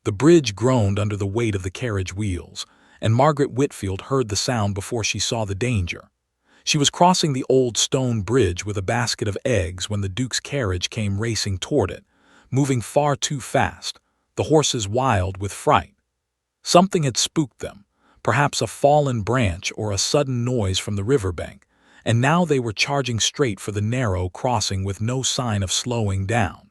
The bridge groaned under the weight of the carriage wheels, and Margaret Whitfield heard the sound before she saw the danger. She was crossing the old stone bridge with a basket of eggs when the Duke's carriage came racing toward it, moving far too fast, the horses wild with fright. Something had spooked them, perhaps a fallen branch or a sudden noise from the riverbank, and now they were charging straight for the narrow crossing with no sign of slowing down.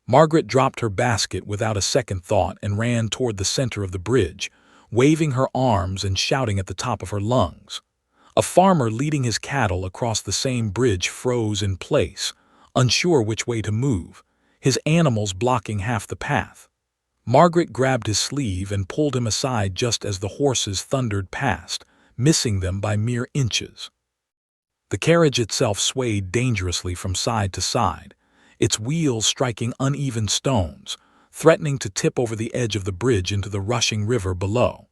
Margaret dropped her basket without a second thought and ran toward the center of the bridge, waving her arms and shouting at the top of her lungs. A farmer leading his cattle across the same bridge froze in place, unsure which way to move, his animals blocking half the path. Margaret grabbed his sleeve and pulled him aside just as the horses thundered past, missing them by mere inches. The carriage itself swayed dangerously from side to side, its wheels striking uneven stones, threatening to tip over the edge of the bridge into the rushing river below.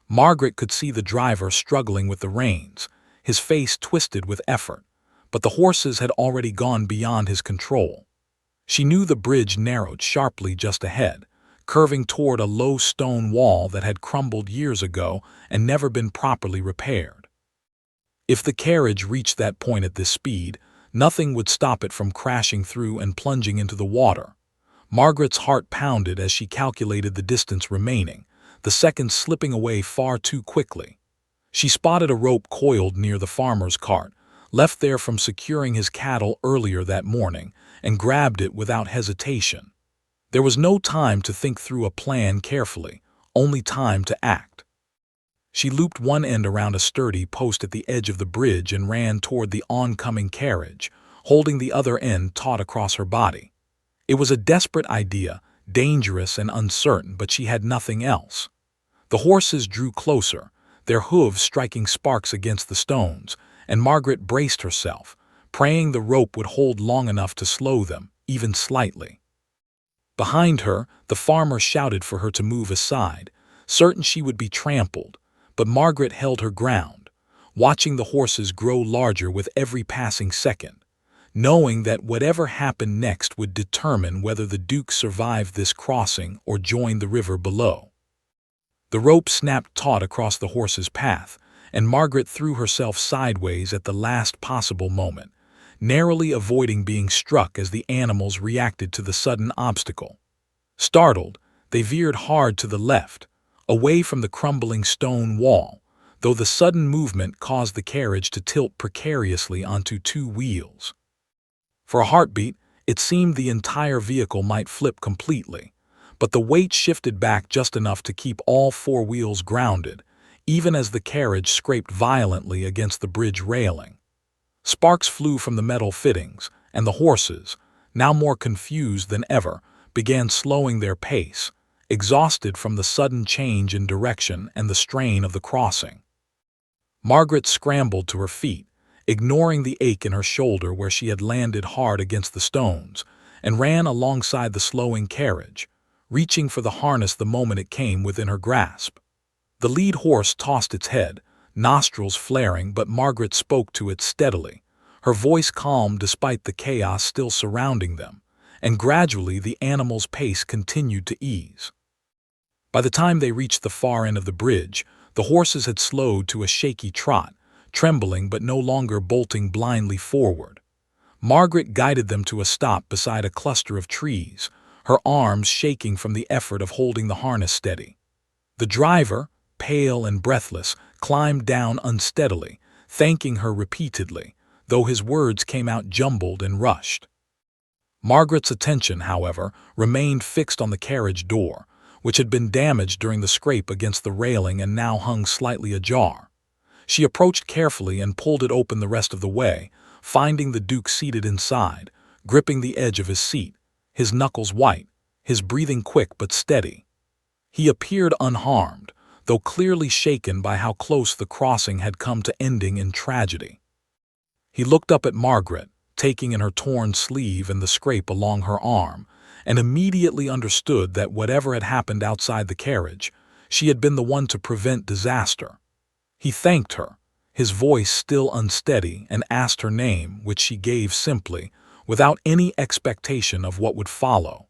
Margaret could see the driver struggling with the reins, his face twisted with effort, but the horses had already gone beyond his control. She knew the bridge narrowed sharply just ahead, curving toward a low stone wall that had crumbled years ago and never been properly repaired. If the carriage reached that point at this speed, nothing would stop it from crashing through and plunging into the water. Margaret's heart pounded as she calculated the distance remaining, the seconds slipping away far too quickly. She spotted a rope coiled near the farmer's cart, left there from securing his cattle earlier that morning, and grabbed it without hesitation. There was no time to think through a plan carefully, only time to act. She looped one end around a sturdy post at the edge of the bridge and ran toward the oncoming carriage, holding the other end taut across her body. It was a desperate idea, dangerous and uncertain, but she had nothing else. The horses drew closer, their hooves striking sparks against the stones, and Margaret braced herself, praying the rope would hold long enough to slow them, even slightly. Behind her, the farmer shouted for her to move aside, certain she would be trampled, but Margaret held her ground, watching the horses grow larger with every passing second, knowing that whatever happened next would determine whether the Duke survived this crossing or joined the river below. The rope snapped taut across the horse's path, and Margaret threw herself sideways at the last possible moment, narrowly avoiding being struck as the animals reacted to the sudden obstacle. Startled, they veered hard to the left, away from the crumbling stone wall, though the sudden movement caused the carriage to tilt precariously onto two wheels. For a heartbeat, it seemed the entire vehicle might flip completely, but the weight shifted back just enough to keep all four wheels grounded, even as the carriage scraped violently against the bridge railing. Sparks flew from the metal fittings, and the horses, now more confused than ever, began slowing their pace, exhausted from the sudden change in direction and the strain of the crossing. Margaret scrambled to her feet, ignoring the ache in her shoulder where she had landed hard against the stones, and ran alongside the slowing carriage, reaching for the harness the moment it came within her grasp. The lead horse tossed its head, nostrils flaring, but Margaret spoke to it steadily, her voice calm despite the chaos still surrounding them, and gradually the animal's pace continued to ease. By the time they reached the far end of the bridge, the horses had slowed to a shaky trot, trembling but no longer bolting blindly forward. Margaret guided them to a stop beside a cluster of trees, her arms shaking from the effort of holding the harness steady. The driver, pale and breathless, climbed down unsteadily, thanking her repeatedly, though his words came out jumbled and rushed. Margaret's attention, however, remained fixed on the carriage door, which had been damaged during the scrape against the railing and now hung slightly ajar. She approached carefully and pulled it open the rest of the way, finding the Duke seated inside, gripping the edge of his seat, his knuckles white, his breathing quick but steady. He appeared unharmed, though clearly shaken by how close the crossing had come to ending in tragedy. He looked up at Margaret, taking in her torn sleeve and the scrape along her arm, and immediately understood that whatever had happened outside the carriage, she had been the one to prevent disaster. He thanked her, his voice still unsteady, and asked her name, which she gave simply, without any expectation of what would follow.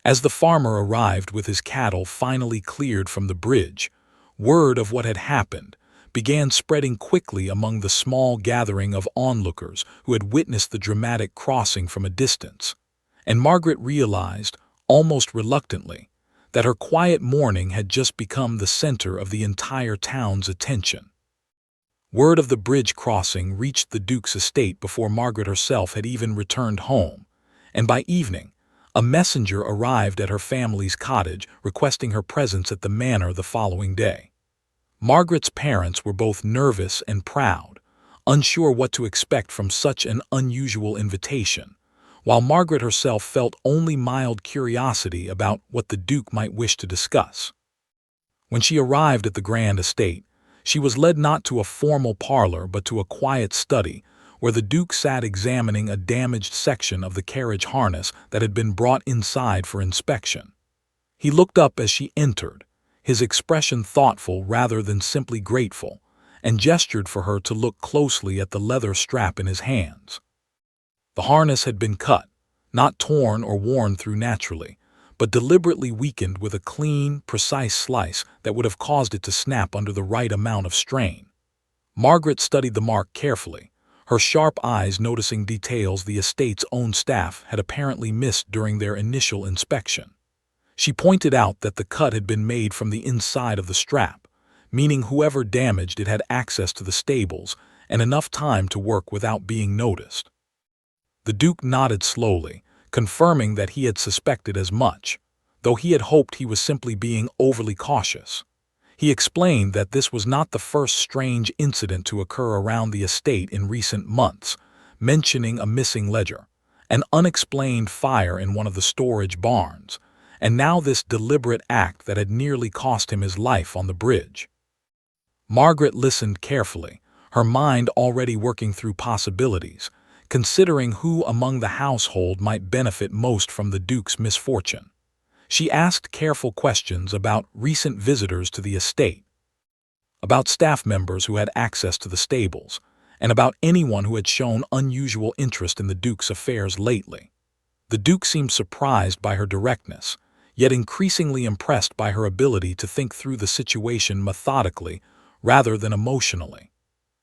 As the farmer arrived with his cattle finally cleared from the bridge, word of what had happened began spreading quickly among the small gathering of onlookers who had witnessed the dramatic crossing from a distance, and Margaret realized, almost reluctantly, that her quiet mourning had just become the center of the entire town's attention. Word of the bridge crossing reached the Duke's estate before Margaret herself had even returned home, and by evening, a messenger arrived at her family's cottage requesting her presence at the manor the following day. Margaret's parents were both nervous and proud, unsure what to expect from such an unusual invitation, while Margaret herself felt only mild curiosity about what the Duke might wish to discuss. When she arrived at the grand estate, she was led not to a formal parlor but to a quiet study where the Duke sat examining a damaged section of the carriage harness that had been brought inside for inspection. He looked up as she entered, his expression thoughtful rather than simply grateful, and gestured for her to look closely at the leather strap in his hands. The harness had been cut, not torn or worn through naturally, but deliberately weakened with a clean, precise slice that would have caused it to snap under the right amount of strain. Margaret studied the mark carefully, her sharp eyes noticing details the estate's own staff had apparently missed during their initial inspection. She pointed out that the cut had been made from the inside of the strap, meaning whoever damaged it had access to the stables and enough time to work without being noticed. The Duke nodded slowly, confirming that he had suspected as much, though he had hoped he was simply being overly cautious. He explained that this was not the first strange incident to occur around the estate in recent months, mentioning a missing ledger, an unexplained fire in one of the storage barns, and now this deliberate act that had nearly cost him his life on the bridge. Margaret listened carefully, her mind already working through possibilities, considering who among the household might benefit most from the Duke's misfortune. She asked careful questions about recent visitors to the estate, about staff members who had access to the stables, and about anyone who had shown unusual interest in the Duke's affairs lately. The Duke seemed surprised by her directness, yet increasingly impressed by her ability to think through the situation methodically rather than emotionally.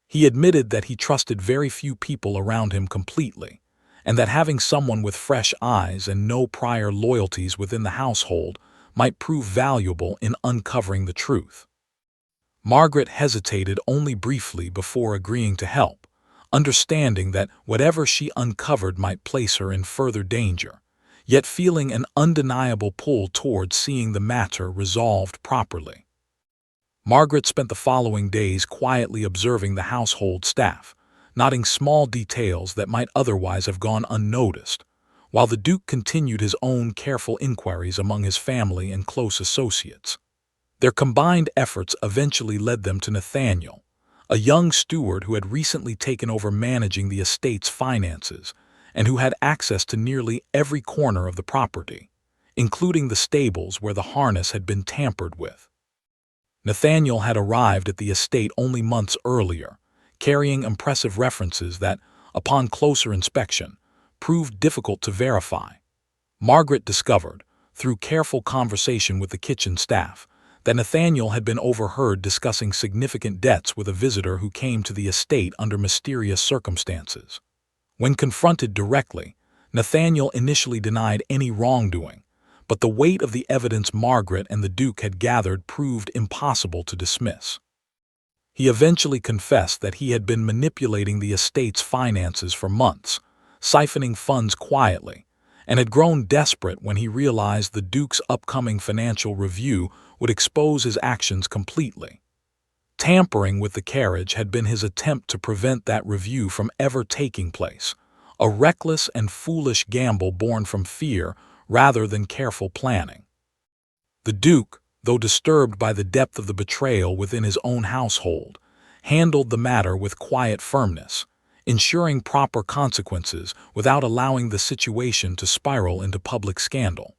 He admitted that he trusted very few people around him completely, and that having someone with fresh eyes and no prior loyalties within the household might prove valuable in uncovering the truth. Margaret hesitated only briefly before agreeing to help, understanding that whatever she uncovered might place her in further danger, yet feeling an undeniable pull towards seeing the matter resolved properly. Margaret spent the following days quietly observing the household staff, noting small details that might otherwise have gone unnoticed, while the Duke continued his own careful inquiries among his family and close associates. Their combined efforts eventually led them to Nathaniel, a young steward who had recently taken over managing the estate's finances and who had access to nearly every corner of the property, including the stables where the harness had been tampered with. Nathaniel had arrived at the estate only months earlier, carrying impressive references that, upon closer inspection, proved difficult to verify. Margaret discovered, through careful conversation with the kitchen staff, that Nathaniel had been overheard discussing significant debts with a visitor who came to the estate under mysterious circumstances. When confronted directly, Nathaniel initially denied any wrongdoing, but the weight of the evidence Margaret and the Duke had gathered proved impossible to dismiss. He eventually confessed that he had been manipulating the estate's finances for months, siphoning funds quietly, and had grown desperate when he realized the Duke's upcoming financial review would expose his actions completely. Tampering with the carriage had been his attempt to prevent that review from ever taking place, a reckless and foolish gamble born from fear rather than careful planning. The Duke, though disturbed by the depth of the betrayal within his own household, handled the matter with quiet firmness, ensuring proper consequences without allowing the situation to spiral into public scandal.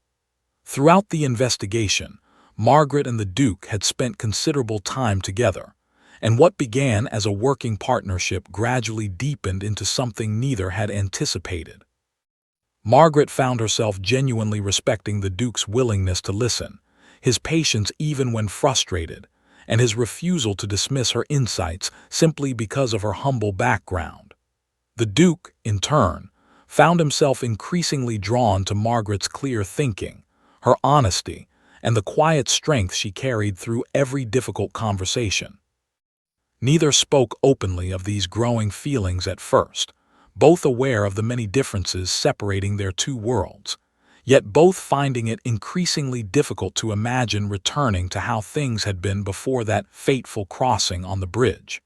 Throughout the investigation, Margaret and the Duke had spent considerable time together, and what began as a working partnership gradually deepened into something neither had anticipated. Margaret found herself genuinely respecting the Duke's willingness to listen, his patience even when frustrated, and his refusal to dismiss her insights simply because of her humble background. The Duke, in turn, found himself increasingly drawn to Margaret's clear thinking, her honesty, and the quiet strength she carried through every difficult conversation. Neither spoke openly of these growing feelings at first, both aware of the many differences separating their two worlds, yet both finding it increasingly difficult to imagine returning to how things had been before that fateful crossing on the bridge.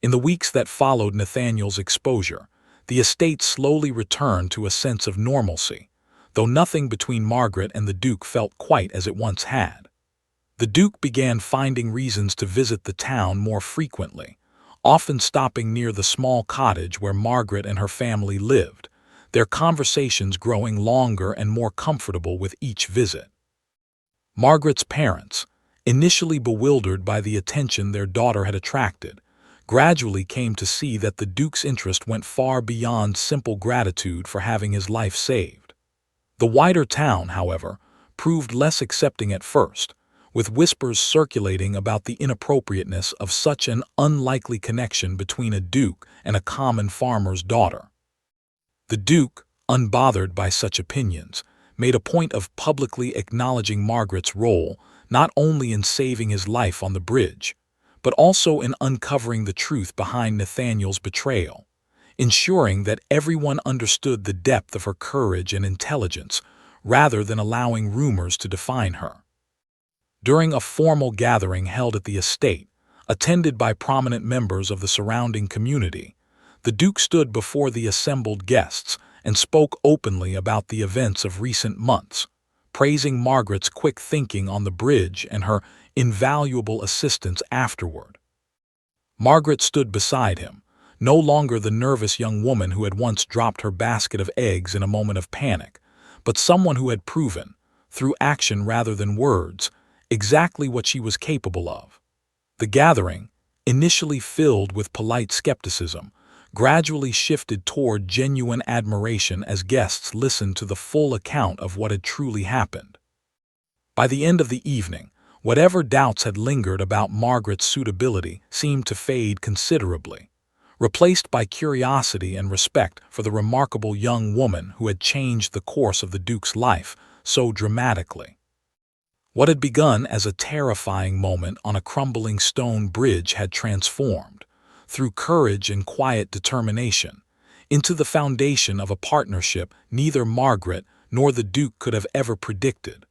In the weeks that followed Nathaniel's exposure, the estate slowly returned to a sense of normalcy, though nothing between Margaret and the Duke felt quite as it once had. The Duke began finding reasons to visit the town more frequently, often stopping near the small cottage where Margaret and her family lived, their conversations growing longer and more comfortable with each visit. Margaret's parents, initially bewildered by the attention their daughter had attracted, gradually came to see that the Duke's interest went far beyond simple gratitude for having his life saved. The wider town, however, proved less accepting at first, with whispers circulating about the inappropriateness of such an unlikely connection between a duke and a common farmer's daughter. The Duke, unbothered by such opinions, made a point of publicly acknowledging Margaret's role not only in saving his life on the bridge, but also in uncovering the truth behind Nathaniel's betrayal, ensuring that everyone understood the depth of her courage and intelligence rather than allowing rumors to define her. During a formal gathering held at the estate, attended by prominent members of the surrounding community, the Duke stood before the assembled guests and spoke openly about the events of recent months, praising Margaret's quick thinking on the bridge and her invaluable assistance afterward. Margaret stood beside him, no longer the nervous young woman who had once dropped her basket of eggs in a moment of panic, but someone who had proven, through action rather than words, exactly what she was capable of. The gathering, initially filled with polite skepticism, gradually shifted toward genuine admiration as guests listened to the full account of what had truly happened. By the end of the evening, whatever doubts had lingered about Margaret's suitability seemed to fade considerably, replaced by curiosity and respect for the remarkable young woman who had changed the course of the Duke's life so dramatically. What had begun as a terrifying moment on a crumbling stone bridge had transformed, through courage and quiet determination, into the foundation of a partnership neither Margaret nor the Duke could have ever predicted,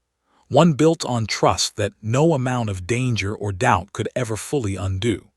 one built on trust that no amount of danger or doubt could ever fully undo.